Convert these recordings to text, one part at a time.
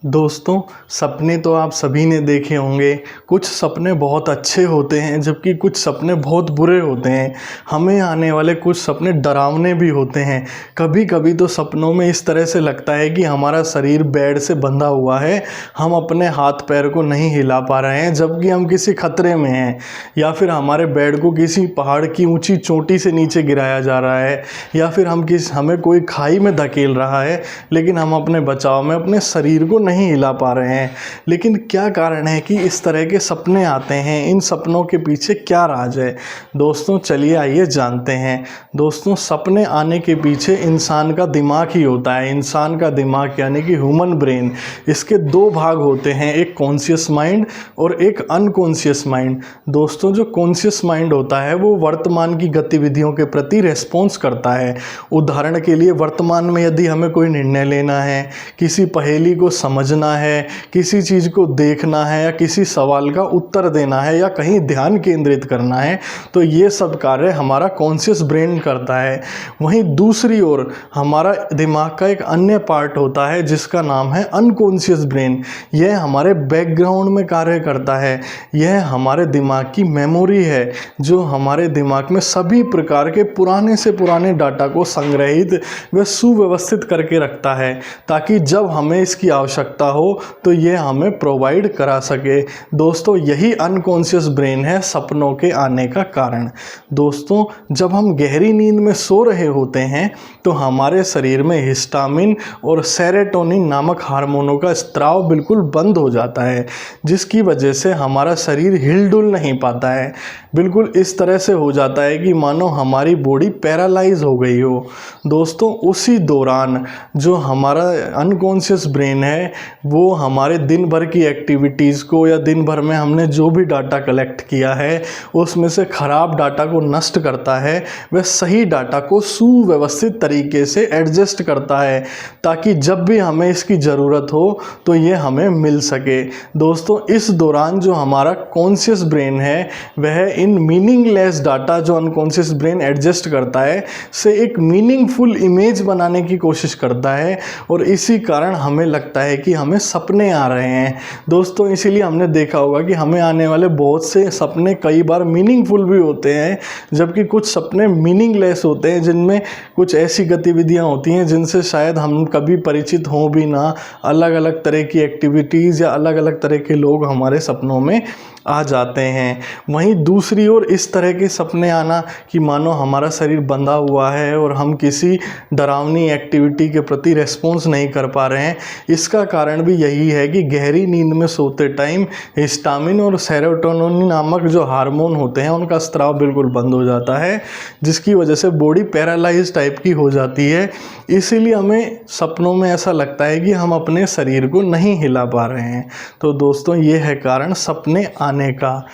दोस्तों, सपने तो आप सभी ने देखे होंगे। कुछ सपने बहुत अच्छे होते हैं जबकि कुछ सपने बहुत बुरे होते हैं। हमें आने वाले कुछ सपने डरावने भी होते हैं। कभी कभी तो सपनों में इस तरह से लगता है कि हमारा शरीर बेड से बंधा हुआ है, हम अपने हाथ पैर को नहीं हिला पा रहे हैं जबकि हम किसी खतरे में हैं, या फिर हमारे बेड को किसी पहाड़ की ऊंची चोटी से नीचे गिराया जा रहा है, या फिर हमें कोई खाई में धकेल रहा है, लेकिन हम अपने बचाव में अपने शरीर को नहीं हिला पा रहे हैं। लेकिन क्या कारण है कि इस तरह के सपने आते हैं? इन सपनों के पीछे क्या राज है? दोस्तों चलिए आइए जानते हैं। दोस्तों, सपने आने के पीछे इंसान का दिमाग ही होता है। इंसान का दिमाग यानी कि ह्यूमन ब्रेन, इसके दो भाग होते हैं, एक कॉन्शियस माइंड और एक अनकॉन्शियस माइंड। दोस्तों, जो कॉन्शियस माइंड होता है वो वर्तमान की गतिविधियों के प्रति रेस्पॉन्स करता है। उदाहरण के लिए, वर्तमान में यदि हमें कोई निर्णय लेना है, किसी पहेली को समझना है, किसी चीज़ को देखना है, या किसी सवाल का उत्तर देना है, या कहीं ध्यान केंद्रित करना है, तो ये सब कार्य हमारा कॉन्शियस ब्रेन करता है। वहीं दूसरी ओर हमारा दिमाग का एक अन्य पार्ट होता है जिसका नाम है अनकॉन्शियस ब्रेन। यह हमारे बैकग्राउंड में कार्य करता है। यह हमारे दिमाग की मेमोरी है जो हमारे दिमाग में सभी प्रकार के पुराने से पुराने डाटा को संग्रहित व सुव्यवस्थित करके रखता है, ताकि जब हमें इसकी आवश्यकता हो तो यह हमें प्रोवाइड करा सके। दोस्तों, यही अनकॉन्शियस ब्रेन है सपनों के आने का कारण। दोस्तों, जब हम गहरी नींद में सो रहे होते हैं तो हमारे शरीर में हिस्टामिन और सेरोटोनिन नामक हार्मोनों का स्त्राव बिल्कुल बंद हो जाता है, जिसकी वजह से हमारा शरीर हिलडुल नहीं पाता है। बिल्कुल इस तरह से हो जाता है कि मानो हमारी बॉडी पैरालाइज हो गई हो। दोस्तों, उसी दौरान जो हमारा अनकॉन्शियस ब्रेन है वो हमारे दिन भर की एक्टिविटीज़ को, या दिन भर में हमने जो भी डाटा कलेक्ट किया है उसमें से ख़राब डाटा को नष्ट करता है, वह सही डाटा को सुव्यवस्थित तरीके से एडजस्ट करता है, ताकि जब भी हमें इसकी ज़रूरत हो तो ये हमें मिल सके। दोस्तों, इस दौरान जो हमारा कॉन्शियस ब्रेन है वह इन मीनिंगलेस डाटा जो अनकॉन्शियस ब्रेन एडजस्ट करता है से एक मीनिंगफुल इमेज बनाने की कोशिश करता है, और इसी कारण हमें लगता है कि हमें सपने आ रहे हैं। दोस्तों, इसीलिए हमने देखा होगा कि हमें आने वाले बहुत से सपने कई बार मीनिंगफुल भी होते हैं, जबकि कुछ सपने मीनिंगलेस होते हैं जिनमें कुछ ऐसी गतिविधियां होती हैं जिनसे शायद हम कभी परिचित हों भी ना। अलग अलग तरह की एक्टिविटीज़ या अलग अलग तरह के लोग हमारे सपनों में आ जाते हैं। वहीं दूसरी ओर इस तरह के सपने आना कि मानो हमारा शरीर बंधा हुआ है और हम किसी डरावनी एक्टिविटी के प्रति रेस्पॉन्स नहीं कर पा रहे हैं, इसका कारण भी यही है कि गहरी नींद में सोते टाइम हिस्टामिन और सेरोटोनिन नामक जो हार्मोन होते हैं उनका स्त्राव बिल्कुल बंद हो जाता है, जिसकी वजह से बॉडी पैरालाइज टाइप की हो जाती है। इसीलिए हमें सपनों में ऐसा लगता है कि हम अपने शरीर को नहीं हिला पा रहे हैं। तो दोस्तों, ये है कारण सपने आने का।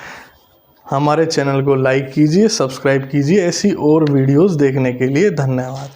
हमारे चैनल को लाइक कीजिए, सब्सक्राइब कीजिए। ऐसी और वीडियोस देखने के लिए धन्यवाद।